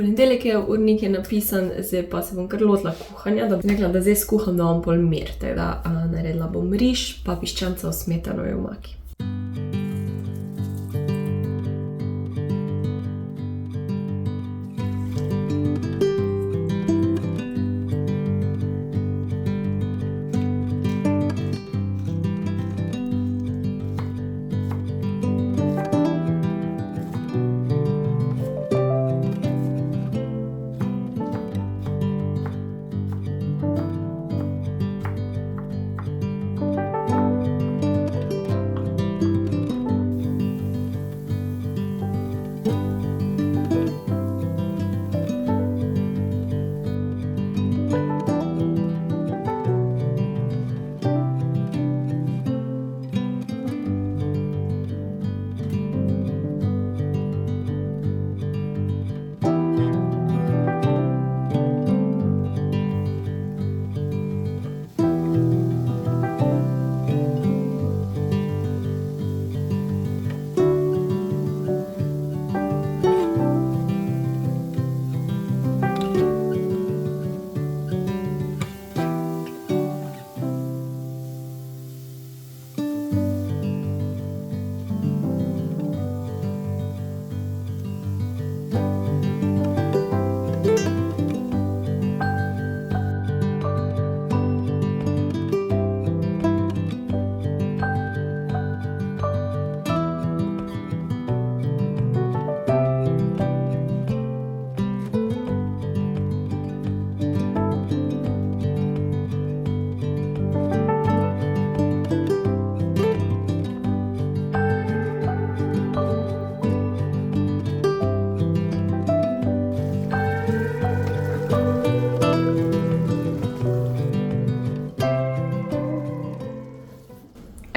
ponedeljek je, urnik je napisan, zdaj pa se bom kar lotila kuhanja, da bi rekla, da zdaj skuham, da bom pol mir, teda naredila bom riž, pa piščanca v smetanovi omaki.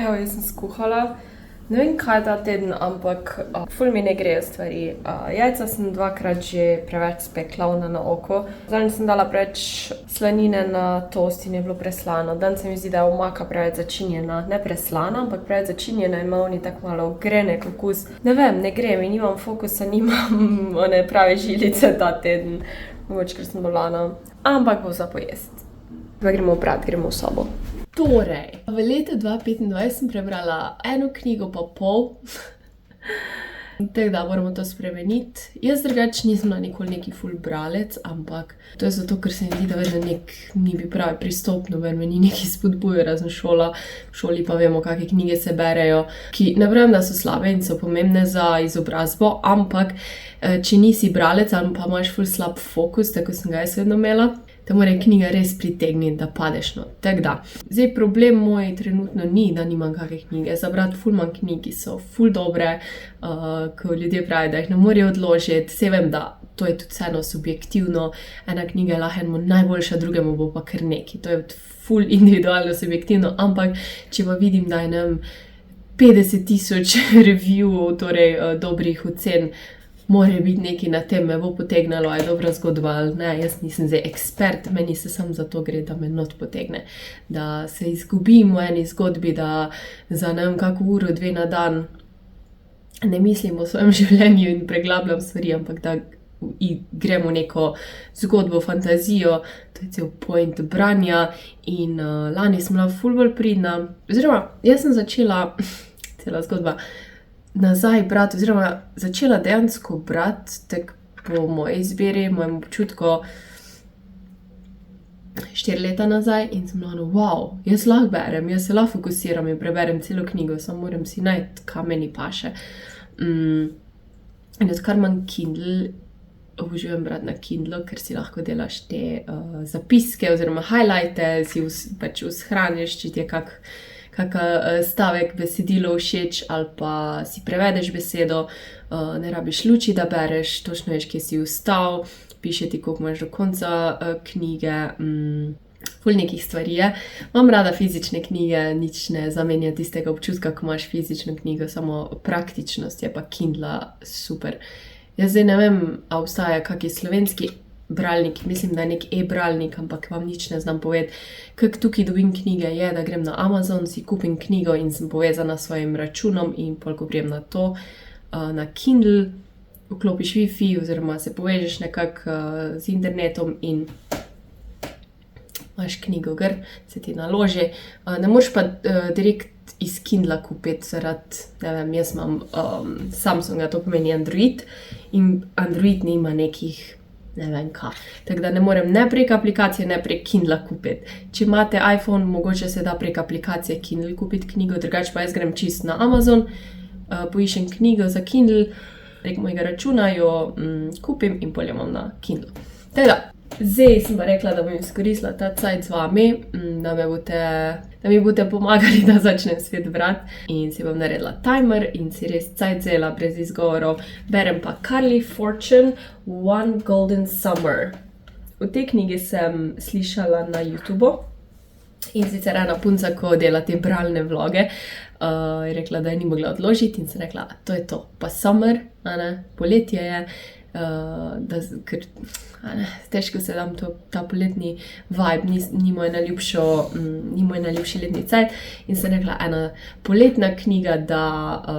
Evo, jaz sem skuhala. Ne vem, kaj je ta teden, ampak ful mi ne grejo stvari. Jajca sem 2-krat že preveč spekla na oko. Zadnjič sem dala preveč slanine na toast in je bilo preslano. Dan se mi zdi, da je omaka preveč začinjena. Ne preslana, ampak preveč začinjena in ima oni tako malo grenek okus. Ne vem, ne gre mi, nimam fokusa, nimam one prave žilice ta teden. Mogoče, ker sem bolana. Ampak bo za pojest. Pa gremo brat, gremo v sobo. Torej, v letu 2025 sem prebrala 1 knjigo pa pol, tako da moramo to spremeniti. Jaz drugače nisem bila nikoli neki ful bralec, ampak to je zato, ker se mi zdi, da vedno ni bi pravi pristop, noben me ni neki spodbujal, razen šola. V šoli pa vemo, kakšne knjige se berejo, ki ne pravim, da so slabe in so pomembne za izobrazbo, ampak če nisi bralec ali pa imaš ful slab fokus, tako sem ga jaz vedno imela, te mora knjiga res pritegniti, da padeš not. Tako da, zdaj problem moj trenutno ni, da nimam kakšne knjige. Za brat ful manj knjig, ki so ful dobre, ko ljudje pravijo, da jih ne morejo odložiti. Saj vem, da to je tudi vseeno subjektivno. Ena knjiga je lahko enemu najboljša, drugemu bo pa kar neki. To je ful individualno subjektivno, ampak če pa vidim, da je 50,000 reviewov, torej dobrih ocen, mora biti nekaj na tem, me bo potegnalo, a je dobra zgodba ali ne. Jaz nisem zdaj ekspert, meni se samo za to gre, da me not potegne. Da se izgubim v eni zgodbi, da za ne vem kako uro, 2 na dan ne mislim o svojem življenju in preglabljam stvari, ampak da gremo v neko zgodbo, fantazijo, to je cel point branja in lani sem bila ful bolj pridna. Oziroma, jaz sem začela, cela zgodba, nazaj brati, oziroma začela dejansko brati tako po moji izbiri, mojem občutku 4 leta nazaj in sem bila, wow, jaz lahko berem, jaz se lahko fokusiram in preberem celo knjigo, samo moram si najti, kaj meni paše. In odkar imam Kindle, obožujem brati na Kindlu, ker si lahko delaš te zapiske oziroma highlighte, si pač ushraniš, če ti je kak stavek besedilo všeč ali pa si prevedeš besedo, ne rabiš luči, da bereš, točno veš, kje si ustal, piše ti, koliko imaš do konca knjige, ful nekih stvari je. Imam rada fizične knjige, nič ne zamenja tistega občutka, ko imaš fizično knjigo, samo praktičnost je pa Kindla super. Jaz zdaj ne vem, a obstaja kaki slovenski bralnik, mislim, da je nek e-bralnik, ampak vam nič ne znam povedati. Kako tukaj dobim knjige je, da grem na Amazon, si kupim knjigo in sem povezana s svojim računom in pol ko grem na to, na Kindle, vklopiš Wi-Fi oziroma se povežeš nekako z internetom in imaš knjigo gor, se ti naloži. Ne moreš pa direkt iz Kindla kupiti zaradi, ne vem, jaz imam Samsunga, to pomeni Android in Android nima nekih, ne vem kaj. Tako da ne morem ne prek aplikacije, ne prek Kindla kupiti. Če imate iPhone, mogoče se da prek aplikacije Kindle kupiti knjigo, drugače pa jaz grem čisto na Amazon, poiščem knjigo za Kindle, prek mojega računa jo kupim in pol jo imam na Kindlu. Tako da, zdaj sem pa rekla, da bom izkoristila ta cajt z vami, da mi boste pomagali, da začnem svet brati. In si bom naredila timer in si res cajt vzela brez izgovorov. Berem pa Carly Fortune, One Golden Summer. V tej knjigi sem slišala na YouTubeu in sicer ena punca, ko dela te bralne vloge, je rekla, da je ni mogla odložiti in sem rekla, to je to. Pa summer, poletje je, ker težko se dam ta poletni vibe, ni moj najljubši letni cajt in sem rekla, ena poletna knjiga, da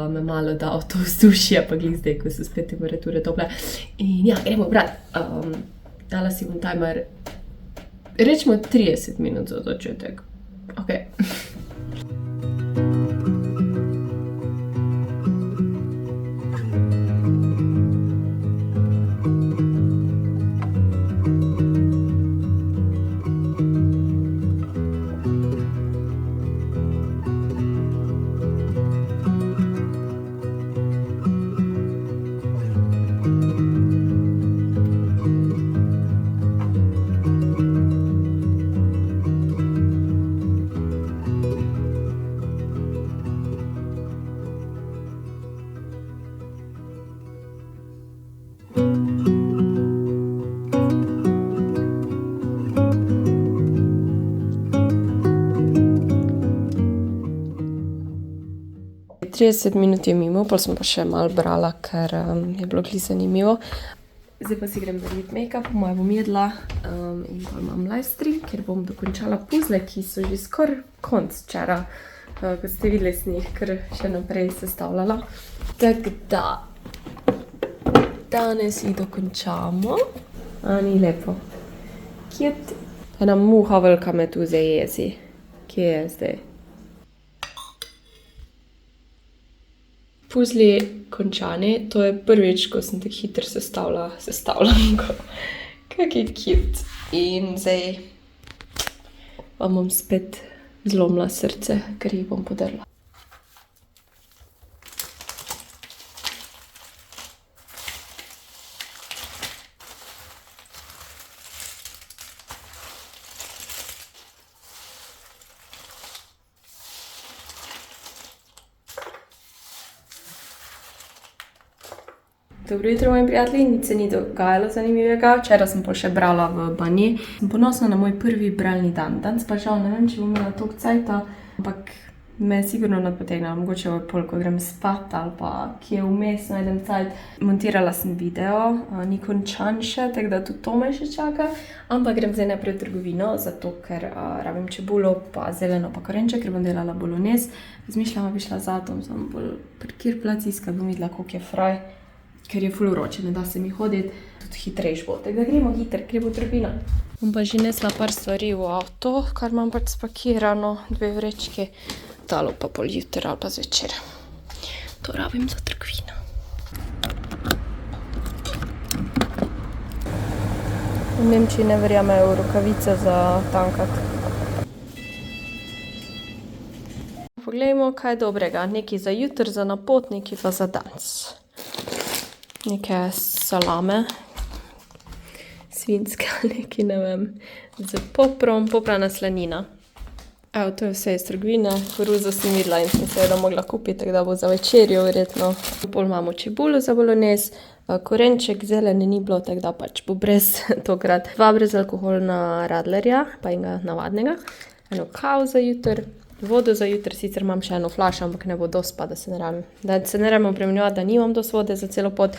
me malo da v to vzdušje, pa glih zdaj, ko so spet temperature tople. In ja, gremo brati. Dala si bom timer, rečemo 30 minut za začetek. Ok. Trideset minut je mimo, pol sem pa še malo brala, ker je bilo glih zanimivo. Zdaj pa si grem narediti make-up, moja bom jedla in pol imam livestream, ker bom dokončala puzle, ki so že skoraj konc včeraj. Kot ste videli, sem jih kar še naprej sestavljala. Tako da, danes jih dokončamo. Ni lepo. Cute. Ena muha velika me tu zdaj jezi. Kje je zdaj? Puzli končani, to je prvič, ko sem tako hitro sestavljam, kak je cute. In zdaj vam bom spet zlomila srce, ker jih bom podrla. Dobro jutro, moji prijatelji, nič se ni dogajalo zanimivega. Včeraj sem pa še brala v banji. Sem ponosna na moj prvi bralni dan. Danes pa žal ne vem, če bom imela toliko cajta, ampak me sigurno napotegnila. Mogoče bo pol, ko grem spat ali pa kje vmes najdem cajt. Montirala sem video, ni končan še, tako da tudi to me še čaka. Ampak grem zdaj najprej v trgovino, zato ker rabim čebulo, pa zeleno, pa korenček, ker bom delala bolognese. Razmišljala bi šla za Atom, samo bolj pri kjer plac iskati, bom videla, koliko je fraj. Ker je ful vroče, ne da se mi hoditi, tudi hitrejš bo. Tako da gremo v trgovino. Bom pa že nesla par stvari v avto, kar imam pač spakirano, 2 vrečke. Dalo pa pol jutri ali pa zvečer. To rabim za trgovino. V Nemčiji ne verjamejo v rokavice za tankati. Poglejmo, kaj je dobrega. Nekaj za jutri, za napotnik in pa za danes. Neke salame, svinjske ali nekaj, ne vem, z poprom, poprana slanina. Evo, to je vse iz trgovine, koruzo sem videla in sem seveda mogla kupiti, tako da bo za večerjo verjetno. Pol imamo čebulo za bolognese, korenček zelene ni bilo, tako da pač bo brez tokrat. 2 brezalkoholna radlerja, pa enega navadnega, eno kavo za jutri. Vodo za jutri, sicer imam še eno flašo, ampak ne bo dosti pa, da se ne rabim obremenjevati, da nimam dosti vode za celo pot.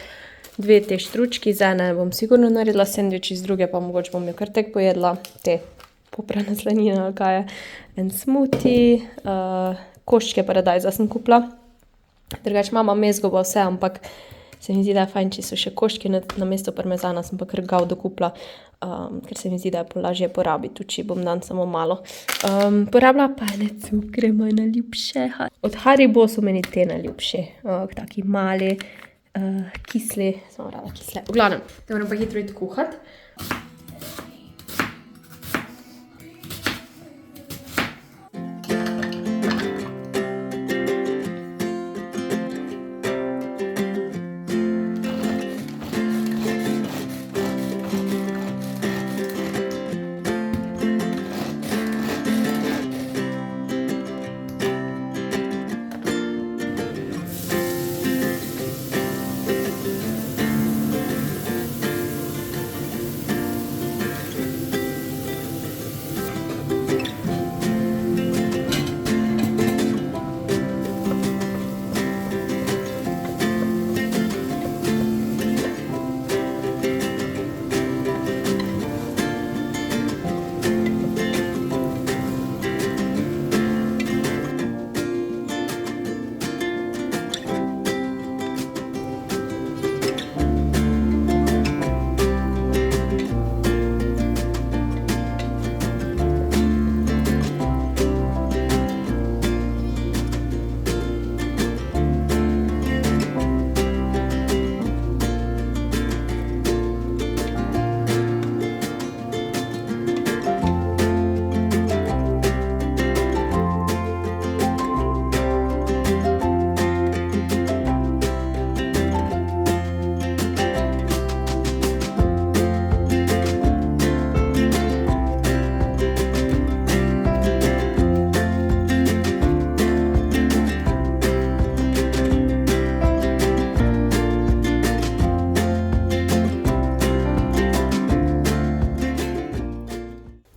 2 te štručki, z ene bom sigurno naredila sendvič, iz druge pa mogoče bom jo kar tek pojedla. Te poprane slanine ali kaj je. En smoothie, koščke paradajza sem kupila. Drugače mama mezgo pa vse, ampak Se mi zdi, da je fajn, če so še koščki na mesto parmezana, sem pa kar gavdo kupila, ker se mi zdi, da je lažje porabiti, tudi če bom dan samo malo. Porabila pa ne cukre, moje najljubše. Od Haribo so meni te najljubše, taki mali, kisli, samo rada kisle. V glavnem, da moram pa hitro iti kuhati.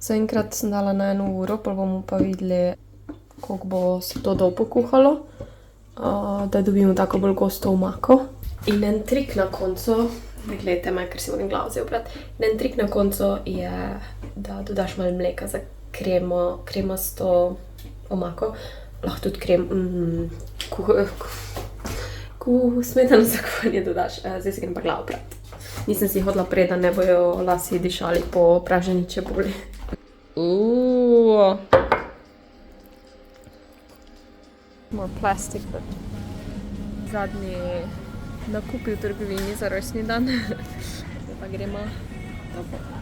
Zaenkrat sem dala na 1 uro, pa bomo pa videli, koliko bo se to dolgo pokuhalo, da dobimo tako bolj gosto omako. In en trik na koncu, ne gledajte me, ker si moram glavo zdaj obrati, en trik na koncu je, da dodaš malo mleka za kremasto omako. Lahko tudi smetano za kuhanje dodaš, zdaj si grem pa glavo obrati. Nisem si hodila prej, da ne bojo lasi dišali po praženi čebuli. More plastic, but zadnji nakupi v trgovini za rojstni dan. Zdaj pa gremo domov.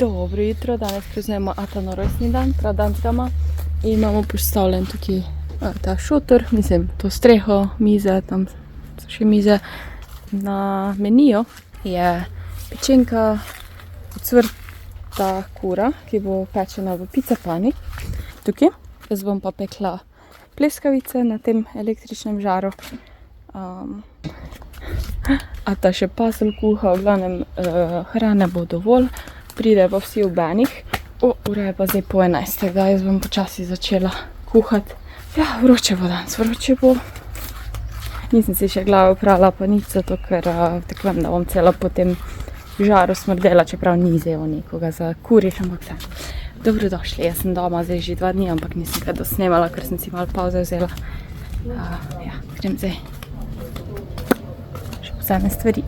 Dobro jutro, danes praznujemo Atano rojstni dan, prav danes ga ima. In imamo postavljen tukaj ta šotor, mislim, to streho, mize, tam so še mize. Na meniju je pečenka, ocvrta kura, ki bo pečena v picapani. Tukaj. Jaz bom pa pekla pleskavice na tem električnem žaru. Ata še pasel kuha, v glavnem hrane bo dovolj. Pride pa vsi v banih. Ura je pa zdaj po 11. Jaz bom počasi začela kuhati. Ja, vroče bo danes, vroče bo. Nisem si še glavo prala pa nič, zato ker tako vem, da bom cela po tem žaru smrdela, čeprav ni zdaj nekoga za kuriš, ampak vse. Dobrodošli, jaz sem doma zdaj že 2 dni, ampak nisem kaj dosnemala, ker sem si malo pauze vzela. Ja, grem zdaj še po zadnje stvari.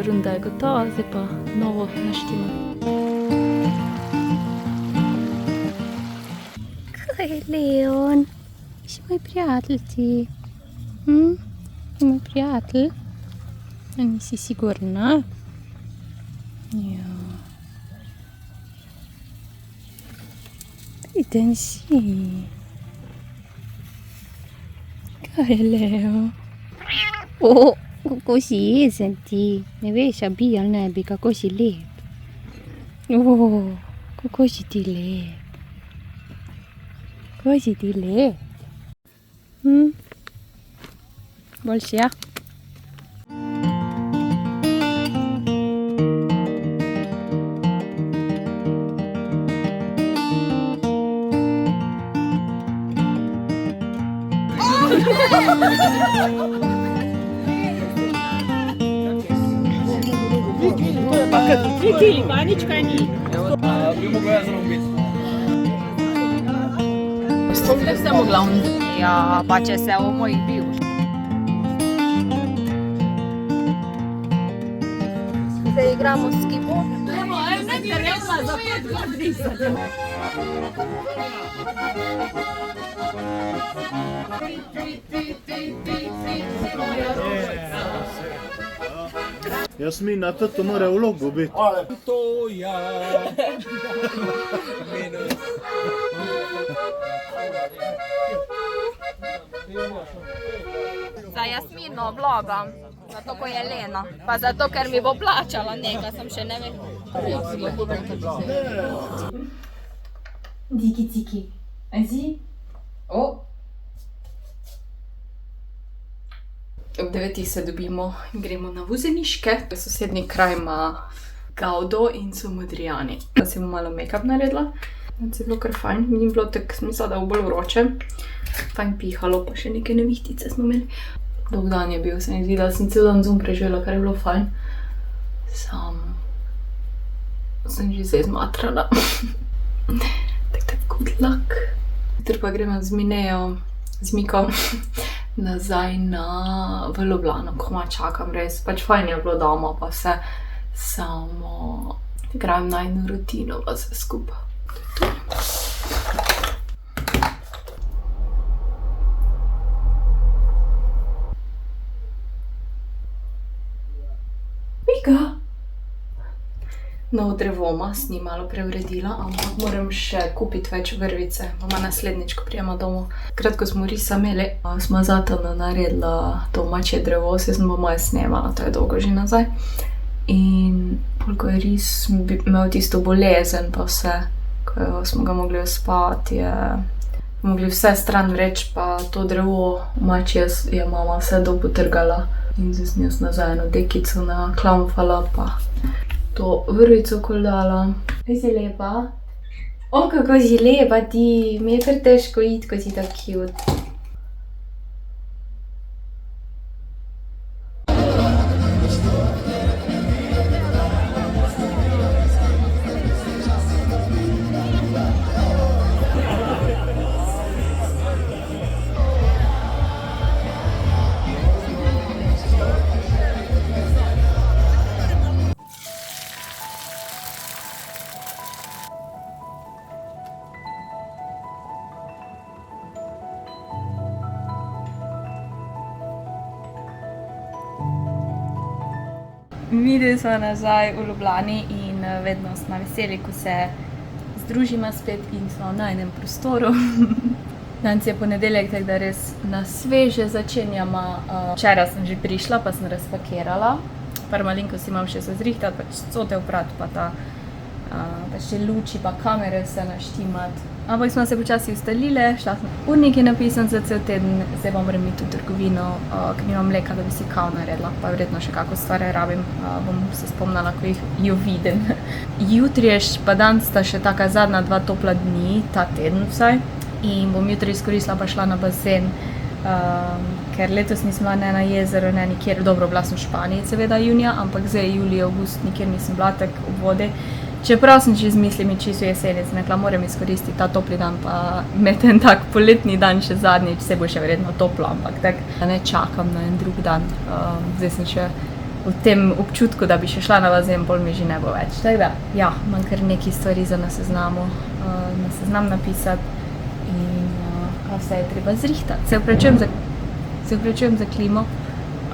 runda je gotova, zdaj pa novo naštima. Kaj je Leon? Si moj prijatelj ti? Si moj prijatelj? A nisi sigurna? Ja. Priden si. Kaj je Leo? O, kako si jezen ti. Ne veš, a bi ali ne bi, kako si lep. O, kako si ti lep. Kako si ti lep. Boljši, ja? Spomne se mogla ja, pa če se o mojih bivših. Zdaj igramo s kipo. Ne te rekla za 5 godin. Jasmina, to mora vlogo biti. To ja. Za Jasmino vlogam, zato ko je Lena, pa zato ker mi bo plačala nekaj, sem še ne vem. Diki, ciki. Vas-y. O. Ob 9 se dobimo in gremo na Vuzeniške. Sosednji kraj ima Gaudo in so Modrijani. Pa si bom malo make-up naredila. Se je bilo kar fajn. Mi ni bilo tako, sem mislila, da bo bolj vroče. Fajn pihalo, pa še neke nevihtice smo imeli. Dolg dan je bil, se mi zdi, da sem cel dan Zoom preživela, kar je bilo fajn. Sem že se izmatrala. Tak, good luck. Jutri pa gremo z Minejo, z Miko, nazaj v Ljubljano, komaj čakam res. Pač fajn je bilo doma, pa vse samo igram najno rutino, pa vse skupaj. Mika! Novo drevo sem ji malo preuredila, ampak moram še kupiti več vrvice. Mama naslednjič, ko prijema domov. Takrat, ko smo risa imeli, smo Zatona naredila to mačje drevo, se sem pa moje snemala, to je dolgo že nazaj. In koliko je ris imel tisto bolezen pa vse, ko smo ga mogli ospati, mogli vse stran vreči, pa to drevo mačje je mama vse dopotrgala. In zdaj sem jaz nazaj eno dekico naklamfala, pa to vrvico okoli dala. Kaj si lepa? O, kako si lepa ti! Mi je kar težko iti, ko si tako cute. Midve smo nazaj v Ljubljani in vedno smo veseli, ko se združimo spet in smo v najnem prostoru. Danes je ponedeljek, tako da res na sveže začenjamo. Včeraj sem že prišla, pa sem razpakirala. Par malenkosti imam še za zrihtati, pač cote oprati, pa še luči, pa kamere vse naštimati. Ampak smo se počasi ustalile, šla sem urnik je napisan za cel teden, zdaj pa moram iti v trgovino, ker nimam mleka, da bi si kav naredila, pa verjetno še kako stvar rabim, bom se spomnila, ko jo vidim. Jutri pa dan sta še taka zadnja 2 topla dni, ta teden vsaj, in bom jutri izkoristila pa šla na bazen, ker letos nisem bila ne na jezeru, ne nikjer, dobro, bila sem v Španiji seveda junija, ampak zdaj julij, avgust, nikjer nisem bila tako v vodi. Čeprav sem že z mislimi čisto jesenic, nekla moram izkoristiti ta topli dan, pa imeti en tak poletni dan še zadnjič, se bo še verjetno toplo, ampak tako ne čakam na en drug dan. Zdaj sem še v tem občutku, da bi še šla na bazen, pol mi že ne bo več. Tako da, ja, imam kar nekaj stvari za na seznamu, na seznam napisati in kaj vse je treba zrihtati. Se opravičujem za klimo,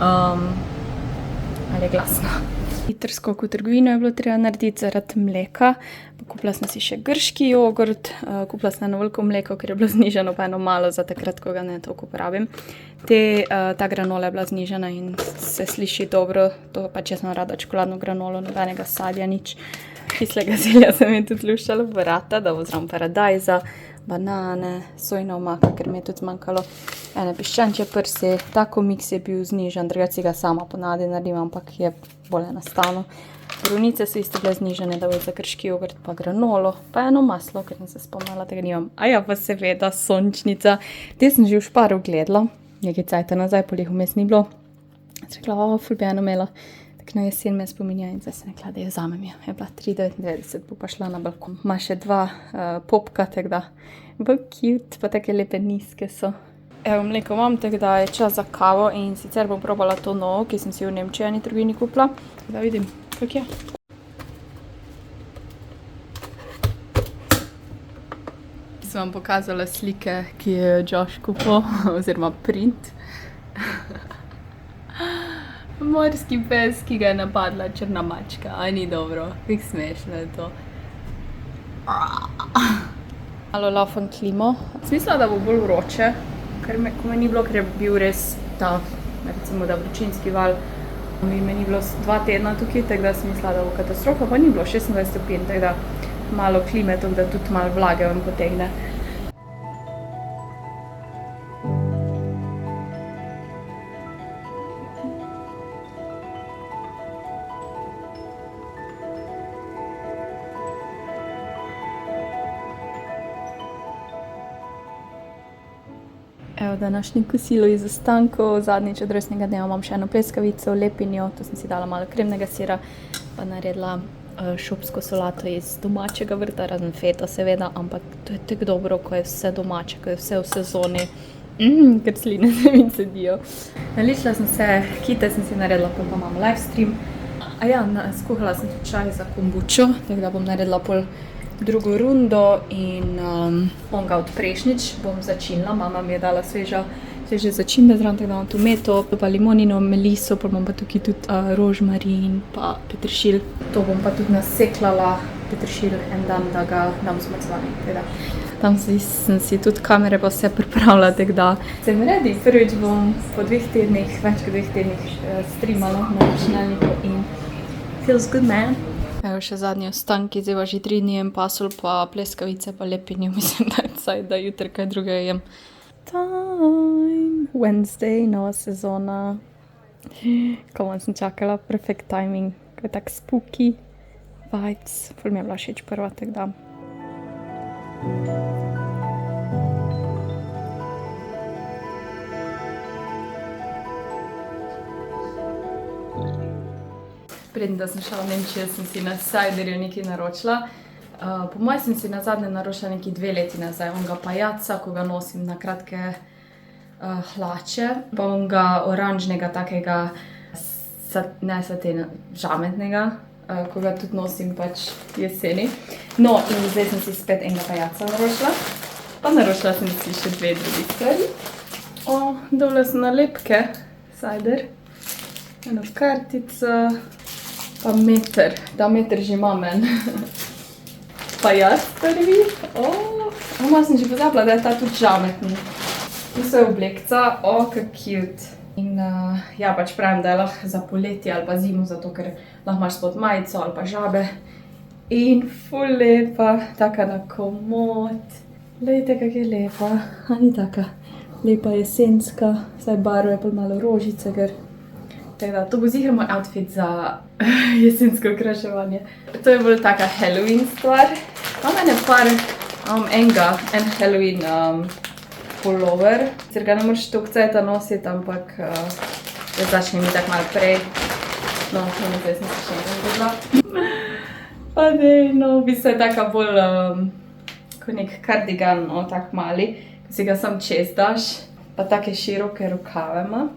ali je glasno. Hiter skok v trgovino je bilo treba narediti zaradi mleka. Kupila sem si še grški jogurt, kupila sem eno veliko mleko, ker je bilo znižano pa eno malo za takrat, ko ga ne toliko uporabim. Ta granola je bila znižana in se sliši dobro, to pač jaz sem rada čokoladno granolo, nobenega sadja, nič. Kislega zelja sem je tudi luščala v vrata, da bo zraven paradajza, banane, sojna omaka, ker mi je tudi zmanjkalo, ene piščančje prsi. Tako miks je bil znižan, drugače ga sama ponavadi naredim, ampak je bolj enostavno. Borovnice so isto bile znižane, da bo za grški jogurt pa granolo, pa eno maslo, ker sem se spomnila, tega nimam. A ja, pa seveda sončnica. Te sem že v Šparu gledala, nekaj cajta nazaj, pol jih vmes ni bilo. Sem rekla, ful bi eno imela. Tak na jesen me spominja in zdaj sem rekla, da jo vzamem. Je bila 3,99, bo pa šla na balkon. Ima še 2 popka, tako da bo cute, pa take lepe nizke so. Evo, mleko imam, tako da je čas za kavo in sicer bom probala to novo, ki sem si v Nemčiji eni trgovini kupila. Da vidim, kak je. Sem vam pokazala slike, ki je Josh kupil, oziroma print. Morski pes, ki ga je napadla črna mačka, a ni dobro, kako smešno je to. Malo laufam klimo. Smisla, da bo bolj vroče, ko me ni bilo, ker je bil res ta, recimo, da vročinski val. Me ni bilo 2 tedna tukaj, tako da sem mislila, da bo katastrofa, pa ni bilo 26 stopinj, tako da malo klime, tako da tudi malo vlage vam potegne. Evo, današnje kosilo iz ostankov. Zadnjič od rojstnega dneva imam še eno pleskavico, lepinjo, to sem si dala malo kremnega sira, pa naredila šopsko solato iz domačega vrta, razen feta seveda, ampak to je tako dobro, ko je vse domače, ko je vse v sezoni. Ker sline se mi cedijo. Naličila sem se, kite sem si naredila, pol pa imam livestream. A ja, skuhala sem tudi čaj za kombučo, tako da bom naredila pol drugo rundo in onga od prejšnjič bom začinila. Mama mi je dala sveže začimbe zraven, tako da imam tu meto, pa limonino, meliso, pa imam pa tukaj tudi rožmarin, pa peteršilj. To bom pa tudi naseklala, peteršilj, en dan, da ga dam zmrzvani. Tam sem si tudi kamere pa vse pripravila, tako da sem ready. Prvič bom po 2 tednih, več kot 2 tednih streamala na računalniku in feels good, man. Evo še zadnji ostanki, zdaj pa že 3 dni jem pasol, pa pleskavice, pa lepinjo, mislim, da jutri kaj druge jem. Time! Wednesday, nova sezona. Komaj sem čakala, perfect timing, ko je tak spooky vibes. Ful mi je bila všeč prva, tako da. Preden da sem šla v Nemčijo, sem si na Ciderju nekaj naročila. Po mojem sem si nazadnje naročila nekaj 2 leti nazaj, onga pajaca, ko ga nosim na kratke hlače, pa onga oranžnega takega, ne satena, žametnega, ko ga tudi nosim pač jeseni. No, in zdaj sem si spet enega pajaca naročila, pa naročila sem si še 2 drugi stvari. Dobila sem nalepke, Cider, eno kartico, pa meter, ta meter že imam en. Pa jaz prvi. Malo sem že pozabila, da je ta tudi žametni. Tu so je oblekca, kak cute. In ja, pač pravim, da je lahko za poletje ali pa zimo, zato ker lahko imaš spod majico ali pa žabe. In ful lepa, taka na komod. Glejte, kak je lepa. Ni taka lepa jesenska, saj barva je pa malo rožice, ker. Tako da, to bo ziher moj outfit za jesensko okraševanje. To je bolj taka Halloween stvar. Imam en Halloween pullover. Sicer ga ne moreš toliko cajta nositi, ampak jaz začnem mi tako malo prej. No, zdaj sem se še nekaj zgodila. Pa dej, no, v bistvu je taka bolj kot nek kardigan, no, tak mali, ko si ga sam čez daš. Pa take široke rokave ima.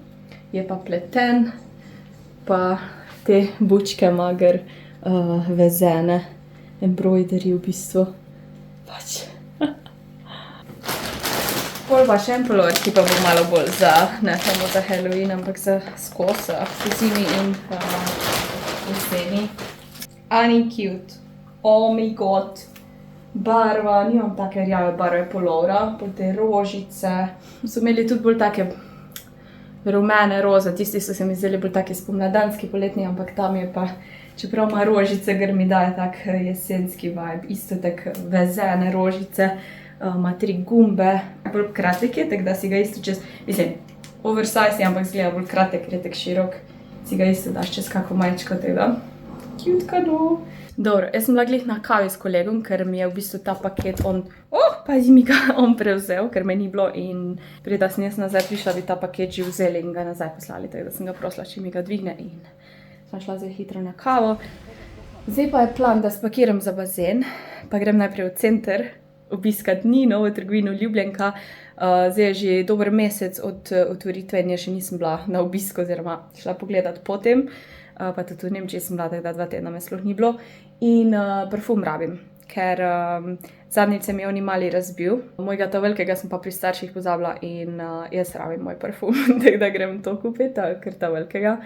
Je pa pleten. Pa te bučke mager vezene, embroidery v bistvu. Pač. Pol pa še en polor, ki pa bo malo bolj za, ne samo za Halloween, ampak za skos, po zimi in jeseni. Ani cute. Oh my god. Barva, nimam take rjave barve polovra, bolj te rožice. So imeli tudi bolj take rumene roze, tisti so se mi zdeli bolj taki spomladanski, poletni, ampak tam je pa, čeprav ima rožice, ker mi daje tak jesenski vibe, isto tak vezene rožice. Ima 3 gumbe, bolj kratek je, tako da si ga isto čez, mislim, oversize je, ampak zgleda bolj kratek, ker je tak širok, si ga isto daš čez kako majčko, tako da, cute kado. Dobro, jaz sem bila glih na kavi s kolegom, ker mi je v bistvu ta paket pazi mi ga on prevzel, ker me ni bilo in preda sem jaz nazaj prišla, bi ta paket že vzeli in ga nazaj poslali, tako da sem ga prosila, če mi ga dvigne in sem šla zdaj hitro na kavo. Zdaj pa je plan, da spakiram za bazen, pa grem najprej v center, obiskat Nino v trgovino Ljubljenka. Zdaj je že dober mesec od otvoritve in še nisem bila na obisku, oziroma šla pogledat potem. Pa tudi v Nemčiji sem bila, tako da 2 tedna me sploh ni bilo. In parfum rabim, ker zadnjič se mi je oni mali razbil. Mojega ta velikega sem pa pri starših pozabila in jaz rabim moj parfum, tako da grem to kupiti, ker ta velikega.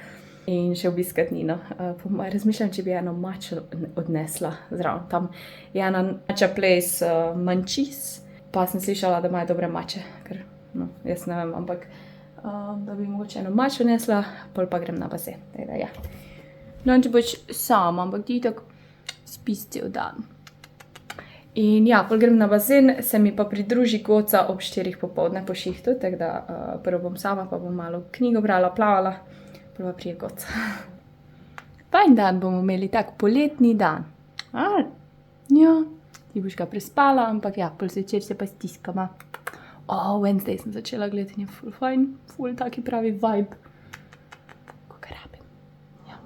In še obiskat Nino. Razmišljam, če bi eno mačo odnesla zraven. Tam je ena mača place Mančis, pa sem slišala, da imajo dobre mače, ker no, jaz ne vem, ampak da bi mogoče eno mačo odnesla, pol pa grem na bazen. Teda, ja. No, če boš sama, ampak ti tako spiš cel dan. In ja, pol grem na bazen, se mi pa pridruži Goca ob 4 popoldne po šihtu, tako da prvo bom sama, pa bom malo knjigo brala, plavala. Prva prije Goca. Fajn dan bomo imeli tak poletni dan. Ja, ti boš ga prespala, ampak ja, pol zvečer se pa stiskama. Wednesday sem začela gledati in je ful fajn, ful taki pravi vibe. Ko ga rabim. Ja.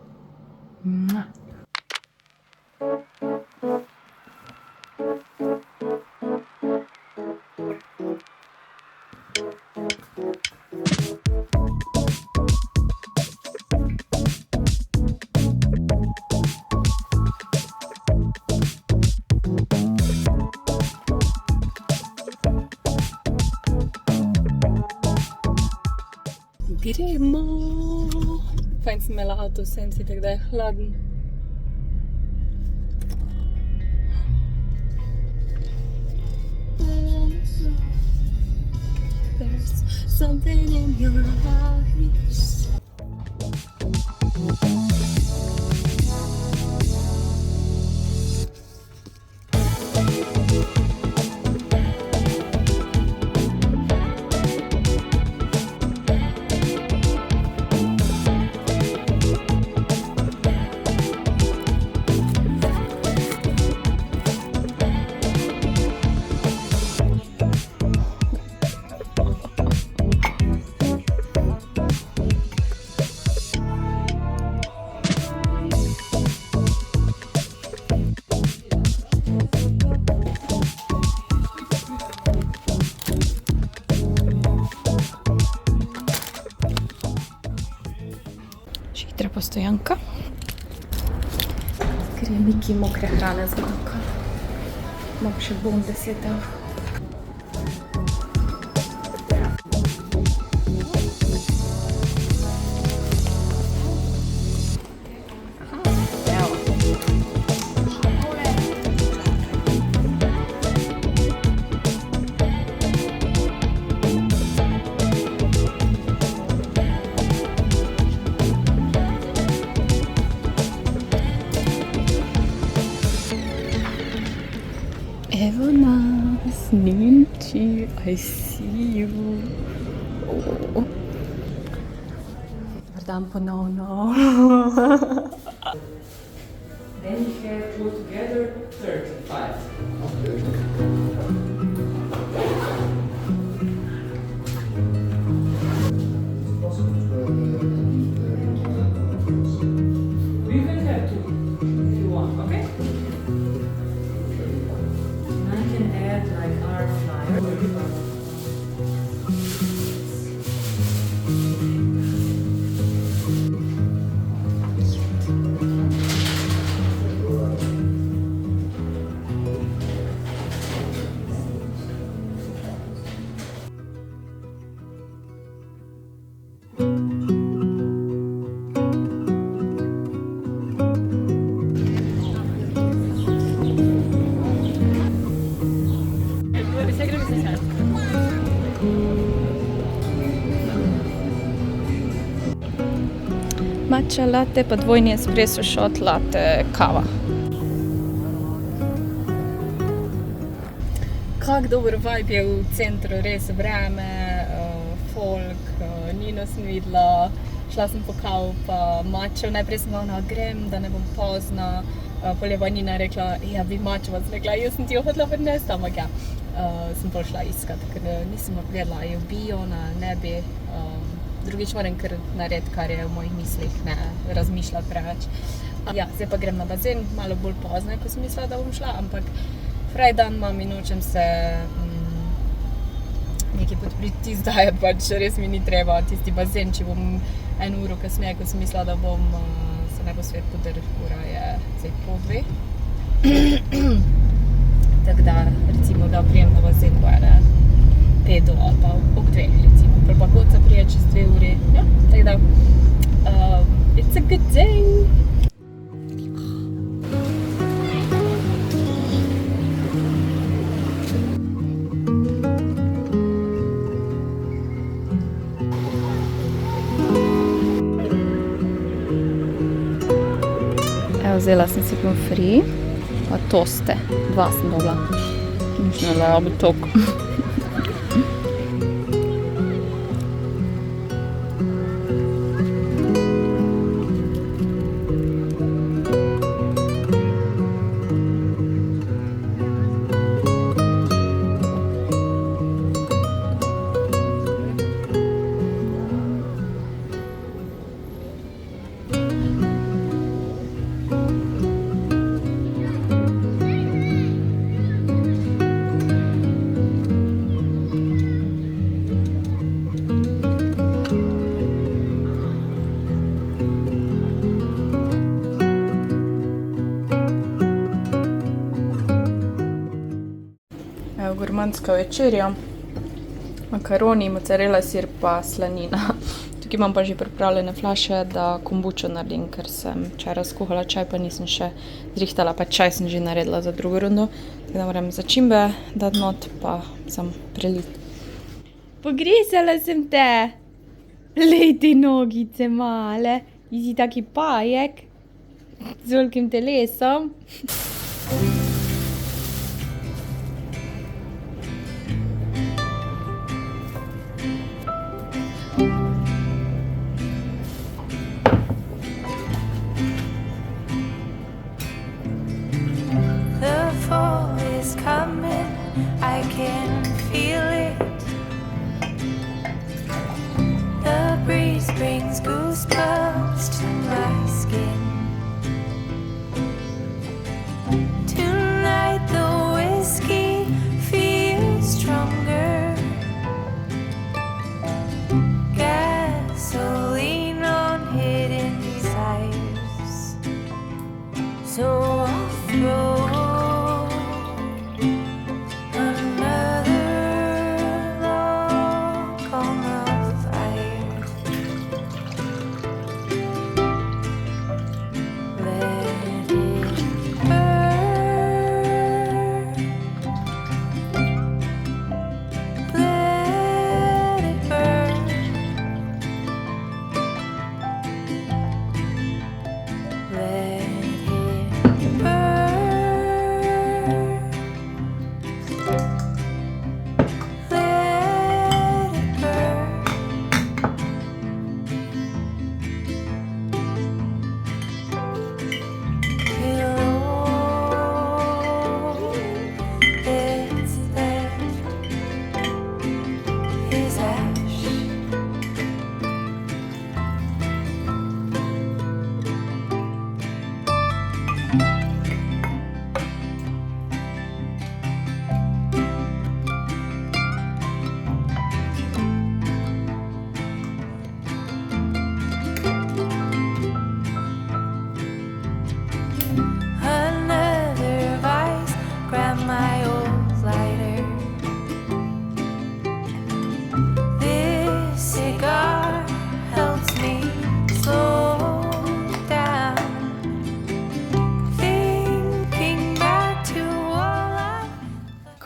Gremo! Fajn sem imela avto v senci, tako da je hladen. There's something in your eyes. Hitra postojanka. Ker je Miki mokre hrane zmanjkalo. Imam še bom 10 €. Evo nas, Nemci, I see you. Dobar dan ponovno. Then you have altogether 35. We can have 2 if you want, okay? I can add like our flyer. Matcha latte pa dvojni espresso shot latte kava. Kak dober vibe je v centru, res vreme, folk, Nino sem videla, šla sem po kavu pa matčo, najprej sem ona, grem, da ne bom pozna, pol je pa Nina rekla, ja, bi matčo vas rekla, jaz sem ti jo hodila vrnesti, ampak ja, sem pol šla iskat, ker nisem gledala, je bi ona, ne bi, drugič moram kar narediti, kar je v mojih mislih, ne razmišljati preveč. Ja, zdaj pa grem na bazen, malo bolj pozno, ko sem mislila, da bom šla, ampak fraj dan imam in nočem se nekaj podpriti, zdaj pač res mi ni treba tisti bazen, če bom 1 uro kasneje, ko sem mislila, da bom se ne bo svet podrl, ura je zdaj 1:30. Tako da, recimo, da prijem na bazen bo 5 ali pa ob 2, recimo. Pol pa Koca prije čez 2 uri, ja, tako da, it's a good day. Vzela sem si pomfri, pa toste. 2 sem dobila. Mislim, da bo toliko. Gurmanska večerja, makaroni, mozzarella sir pa slanina. Tukaj imam pa že pripravljene flaše, da kombučo naredim, ker sem včeraj skuhala čaj, pa nisem še zrihtala, pa čaj sem že naredila za drugo rundo. Tako da moram začimbe dati not, pa sem prelit. Pogrizala sem te! Lej te nogice male, si taki pajek z velikim telesom. I can feel it. The breeze brings goosebumps to my skin. Tonight the whiskey feels stronger. Gasoline on hidden desires. So I'll throw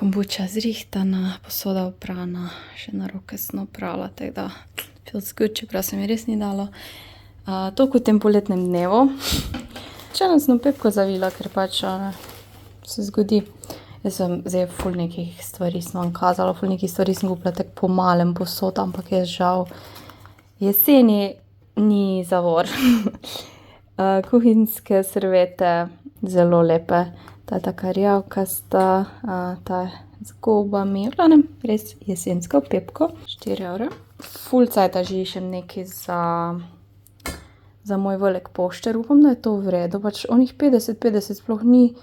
kombuča zrihtana, posoda oprana, še na roke sem oprala, tako da feels good, čeprav se mi res ni dalo. Toliko v tem poletnem dnevu. Če nas no Pepko zavila, ker pač se zgodi. Jaz sem zdaj ful nekih stvari sem vam kazala, ful nekih stvari sem kupila tak po malem posod, ampak jaz žal jeseni ni zavor. Kuhinjske serviete, zelo lepe. Ta je taka rjavkasta, ta je z gobami, v glavnem res jesensko Pepko, 4 €. Ful cajta že iščem nekaj za moj velik pošter, upam, da je to v redu, pač onih 50-50 sploh ni,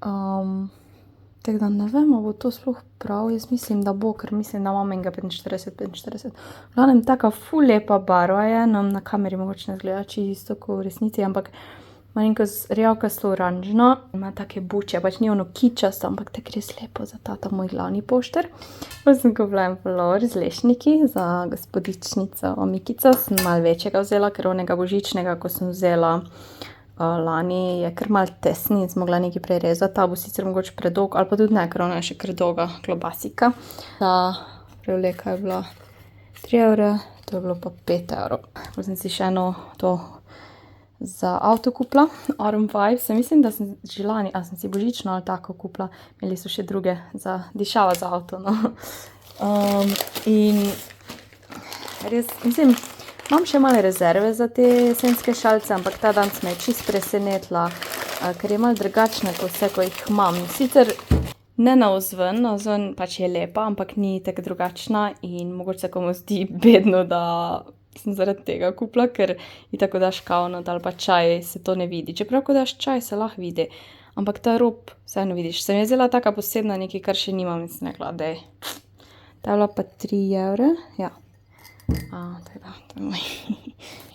tako da ne vem, bo to sploh prav, jaz mislim, da bo, ker mislim, da imam enega 45-45. V glavnem, taka ful lepa barva je, na kameri mogoče ne zgleda čisto kot v resnici, ampak malenko rjavkasto oranžno, ima take buče, pač ni ono kičasto, ampak tako res lepo za ta moj glavni pošter. Potem sem kupila en flor z lešniki za gospodičnico Mikico, sem malo večjega vzela, ker onega božičnega, ko sem vzela lani, je kar malo tesni in sem mogla nekaj prerezati, ta bo sicer mogoče predolg, ali pa tudi ne, ker ona je še kar dolga klobasika. Ta prevleka je bila 3 €, to je bilo pa 5 €. Potem sem si še eno to za avto kupila, Autumn Vibes, mislim, da sem že lani, sem si božično ali tako kupila, imeli so še druge za dišava za avto, no. In res, mislim, imam še malo rezerve za te jesenske šalice, ampak ta dan me je čist presenetila, ker je malo drugačna kot vse, ko jih imam. Sicer ne navzven pač je lepa, ampak ni tako drugačna in mogoče se komu zdi bedno, da sem zaradi tega kupila, ker itak, ko daš kavno ali pa čaj, se to ne vidi. Čeprav, ko daš čaj, se lahko vidi, ampak ta rob vseeno vidiš. Se mi je zdela taka posebna, nekaj, kar še nimam in sem rekla, daj. Ta je bila pa 3 €, ja. To je moj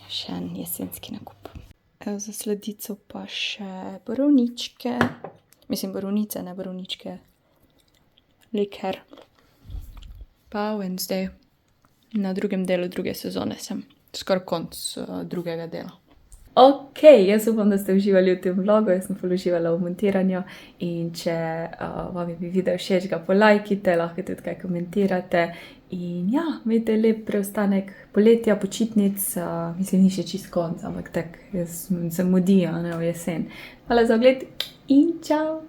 še en jesenski nakup. Evo, za sladico pa še borovničke, mislim borovnice, ne borovničke, liker. Pa Wednesday. Na drugem delu druge sezone sem, skoraj konc drugega dela. Ok, jaz upam, da ste uživali v tem vlogu, jaz sem ful uživala v montiranju in če vam je bil video všeč, ga polajkite, lahko tudi kaj komentirate in ja, imejte lep preostanek poletja, počitnic, mislim, ni še čist konc, ampak tak, jaz se mudi, v jesen. Hvala za ogled in čau!